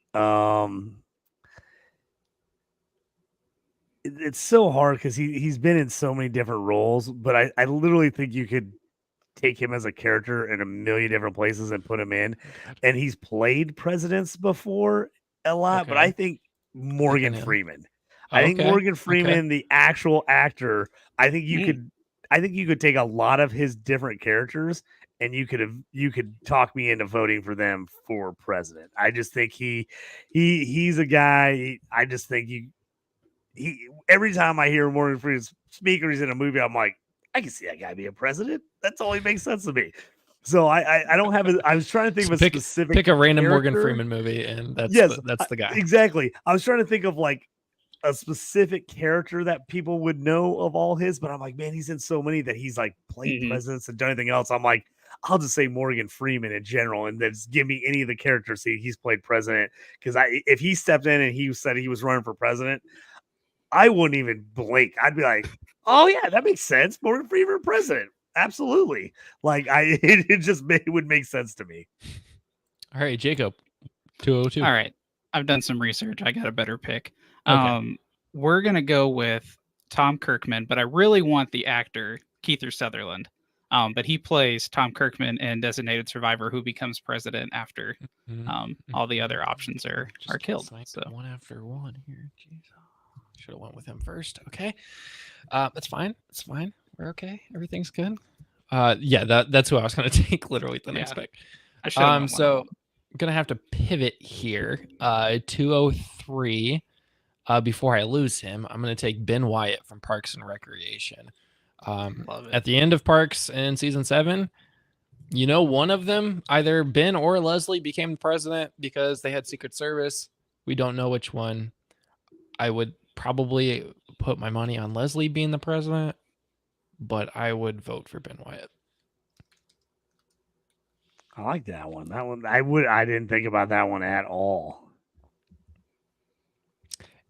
It's so hard because he's been in so many different roles, but I literally think you could take him as a character in a million different places and put him in. And he's played presidents before a lot, but I think Morgan Freeman. I think Morgan Freeman, the actual actor, I think you could take a lot of his different characters and you could talk me into voting for them for president. I just think he's a guy. I just think he every time I hear Morgan Freeman speak or he's in a movie, I'm like, I can see that guy being president. That's all he makes sense to me. So I don't have I was trying to think of a specific pick a random character. Morgan Freeman movie, and that's the guy. Exactly. I was trying to think of like a specific character that people would know of all his, but I'm like, man, he's in so many that he's like played presidents and done anything else. I'm like, I'll just say Morgan Freeman in general, and then just give me any of the characters he's played president. Because if he stepped in and he said he was running for president, I wouldn't even blink. I'd be like, oh yeah, that makes sense. Morgan Freeman president. Absolutely. Like it would make sense to me. All right, Jacob, 202. All right. I've done some research. I got a better pick. Okay. We're going to go with Tom Kirkman, but I really want the actor Kiefer Sutherland. But he plays Tom Kirkman in Designated Survivor, who becomes president after all the other options are killed. So one after one here. Jeez. Should have went with him first. Okay. That's fine. It's fine. We're okay. Everything's good. Yeah, that's who I was going to take literally the next pick. So I'm going to have to pivot here. 203. Before I lose him, I'm going to take Ben Wyatt from Parks and Recreation. At the end of Parks in season 7, one of them, either Ben or Leslie, became the president because they had Secret Service. We don't know which one. I would probably put my money on Leslie being the president, but I would vote for Ben Wyatt. I like that one. I didn't think about that one at all.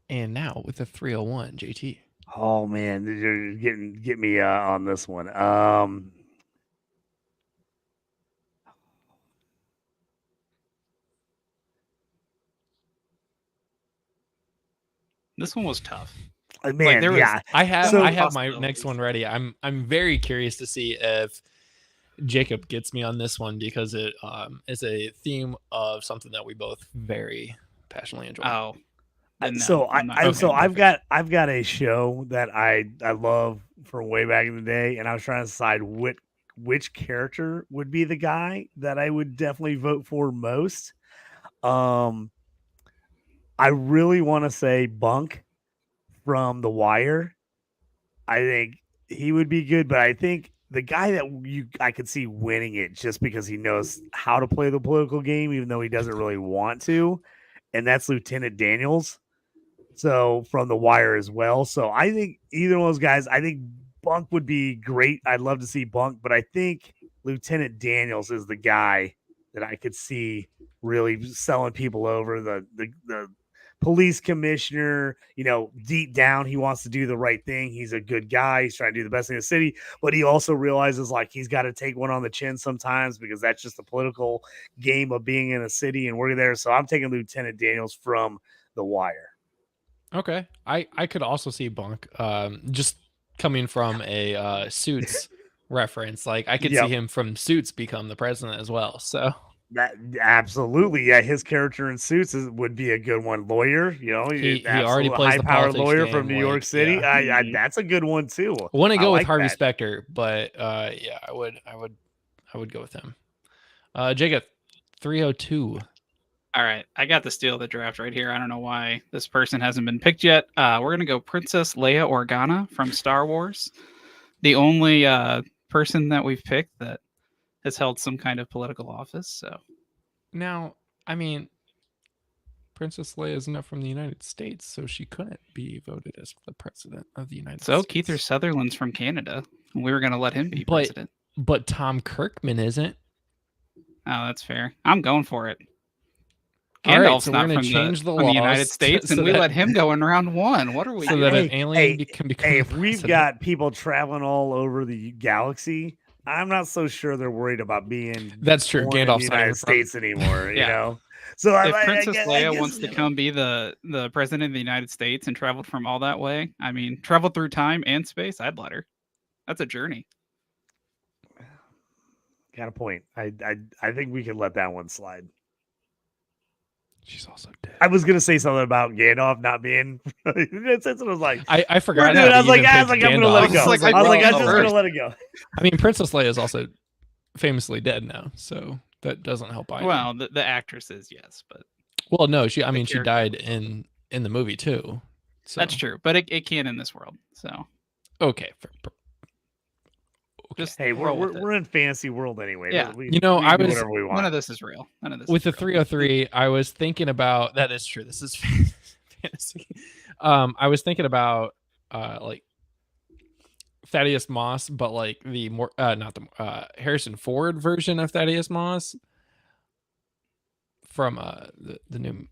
And now with the 301, JT. Oh man, you're get me on this one. This one was tough. Man, I have my next one ready. I'm very curious to see if Jacob gets me on this one because it is a theme of something that we both very passionately enjoy. Oh. I've got a show that I love from way back in the day, and I was trying to decide which character would be the guy that I would definitely vote for most. I really want to say Bunk from The Wire. I think he would be good, but I think the guy that I could see winning it just because he knows how to play the political game, even though he doesn't really want to, and that's Lieutenant Daniels. So from The Wire as well. So I think either one of those guys, I think Bunk would be great. I'd love to see Bunk, but I think Lieutenant Daniels is the guy that I could see really selling people over. The police commissioner, deep down, he wants to do the right thing. He's a good guy. He's trying to do the best thing in the city, but he also realizes like he's got to take one on the chin sometimes because that's just the political game of being in a city and working there. So I'm taking Lieutenant Daniels from The Wire. Okay. I could also see Bunk just coming from a Suits reference. Like I could see him from Suits become the president as well. So that absolutely, yeah. His character in Suits would be a good one. Lawyer, he already plays the high-powered lawyer game, from New York City. Yeah. That's a good one too. I want to go with Harvey Specter, but I would go with him. Jacob, 302. All right, I got the steal of the draft right here. I don't know why this person hasn't been picked yet. We're going to go Princess Leia Organa from Star Wars. The only person that we've picked that has held some kind of political office. So now, I mean, Princess Leia is not from the United States, so she couldn't be voted as the president of the United States. So Kiefer Sutherland's from Canada. We were going to let him be president. But Tom Kirkman isn't. Oh, that's fair. I'm going for it. Gandalf's not from the United States, and we let him go in round 1. What are we doing? So that an alien can become if we've got people traveling all over the galaxy, I'm not so sure they're worried about being. That's true. Born in Gandalf's the not even United States anymore. Yeah. You know. So if I Princess guess, Leia wants to come be the president of the United States and traveled from all that way, I mean, traveled through time and space, I'd let her. That's a journey. Got a point. I think we can let that one slide. She's also dead. I was gonna say something about Gandalf not being. That's what I was like. I forgot. I was like, I'm Gandalf. gonna let it go. I was like, I'm just first. gonna let it go. I mean, Princess Leia is also famously dead now, so that doesn't help either. Well, the actress is, yes, but well, no, she character. died in the movie too. So. That's true, but it can in this world. So okay. Just hey, we're in fantasy world anyway. Yeah. We I was whatever we want. None of this is real. None of this with is the real. 303. I was thinking about that is true. This is fantasy. I was thinking about like Thaddeus Moss, but like the more not the Harrison Ford version of Thaddeus Moss from the new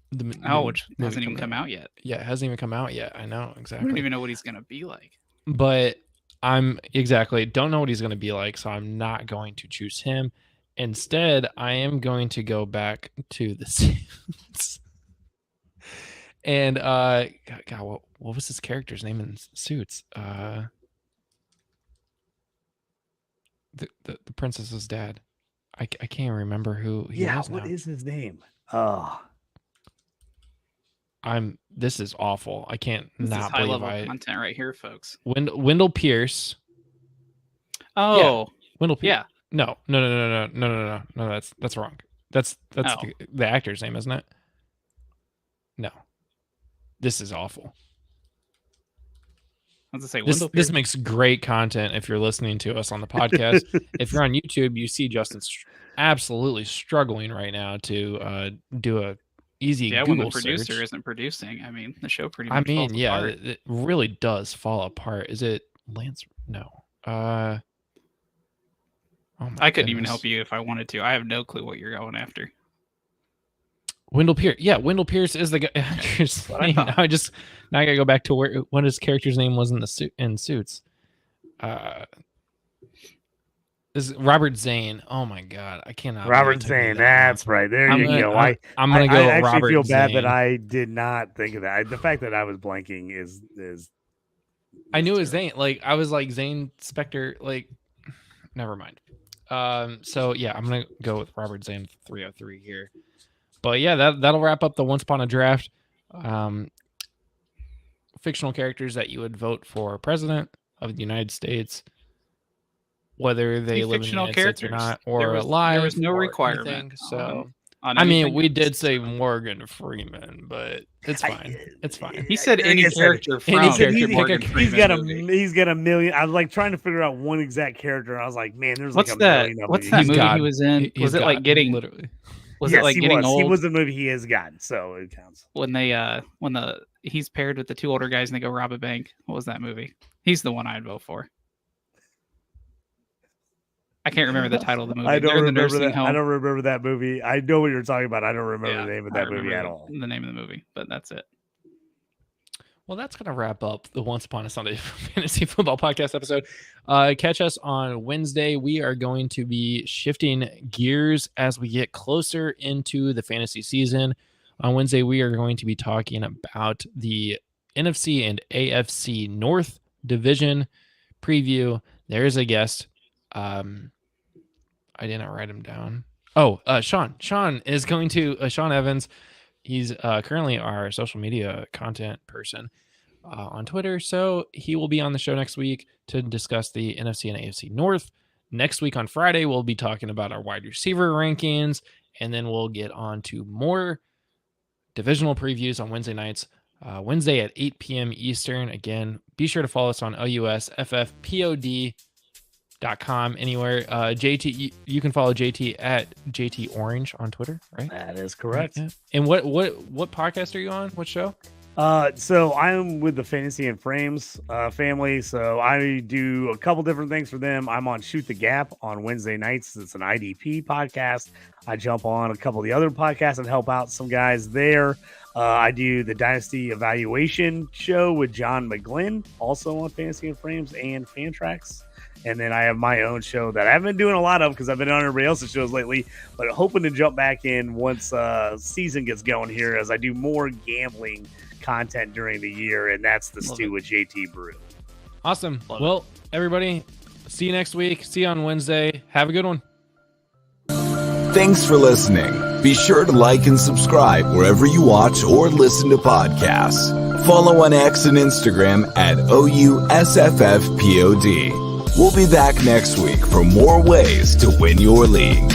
which hasn't even come out yet. Yeah, it hasn't even come out yet. I know exactly. I don't even know what he's gonna be like. But don't know what he's going to be like, so I'm not going to choose him. Instead, I am going to go back to the Suits. And God, what was his character's name in Suits? The princess's dad. I can't remember who he was now. What is his name? This is awful. I can't This not is high believe level content right here, folks. Wendell Pierce. Oh, yeah. Wendell Pierce. Yeah. No. That's wrong. That's the actor's name, isn't it? No. This is awful. I was gonna say this makes great content if you're listening to us on the podcast. If you're on YouTube, you see Justin absolutely struggling right now to do a easy Google when the producer search. isn't producing. I mean, the show pretty much falls yeah, apart. it really does fall apart. Is it Lance? No. Oh I couldn't even help you if I wanted to. I have no clue what you're going after. Wendell Pierce. Yeah, Wendell Pierce is the guy. Now I gotta go back to what his character's name was in Suits. Is Robert Zane. Oh my God, I cannot. Robert Zane. That's right. There you go. I'm gonna go. I actually Robert feel bad Zane. that I did not think of that. The fact that I was blanking is I knew it was Zane. Like I was like Zane Spector. Like, never mind. So yeah, I'm gonna go with Robert Zane 303 here. But yeah, that'll wrap up the Once Upon a Draft. Fictional characters that you would vote for president of the United States, whether they live in the United States or not, or alive. There was no requirement. So I mean, we did say Morgan Freeman, but it's fine. It's fine. He said any character from Morgan Freeman. He's got a million. I was like trying to figure out one exact character. I was like, man, there's like million. What's that movie he was in? Was it like getting literally? Was it like getting old? He was the movie he has gotten, so it counts. When he's paired with the two older guys and they go rob a bank. What was that movie? He's the one I'd vote for. I can't remember the title of the movie. I don't remember that movie. I know what you're talking about. I don't remember the name of that movie at all. The name of the movie, but that's it. Well, that's going to wrap up the Once Upon a Sunday Fantasy Football Podcast episode. Catch us on Wednesday. We are going to be shifting gears as we get closer into the fantasy season. On Wednesday, we are going to be talking about the NFC and AFC North Division preview. There is a guest. I didn't write him down. Sean. Sean is going to Sean Evans. He's currently our social media content person on Twitter, so he will be on the show next week to discuss the NFC and AFC North. Next week on Friday, we'll be talking about our wide receiver rankings, and then we'll get on to more divisional previews on Wednesday nights. Wednesday at 8 p.m. Eastern. Again, be sure to follow us on OUSFFPOD.com anywhere. JT, you can follow JT at JT Orange on Twitter, right? That is correct. Yeah. And what podcast are you on? What show? So I'm with the Fantasy and Frames family. So I do a couple different things for them. I'm on Shoot the Gap on Wednesday nights. It's an IDP podcast. I jump on a couple of the other podcasts and help out some guys there. I do the Dynasty Evaluation show with John McGlynn, also on Fantasy and Frames and Fantrax. And then I have my own show that I haven't been doing a lot of because I've been on everybody else's shows lately, but hoping to jump back in once season gets going here as I do more gambling content during the year, and that's the Stew with JT Brew. Awesome. Well, everybody, see you next week. See you on Wednesday. Have a good one. Thanks for listening. Be sure to like and subscribe wherever you watch or listen to podcasts. Follow on X and Instagram at OUSFFPOD. We'll be back next week for more ways to win your league.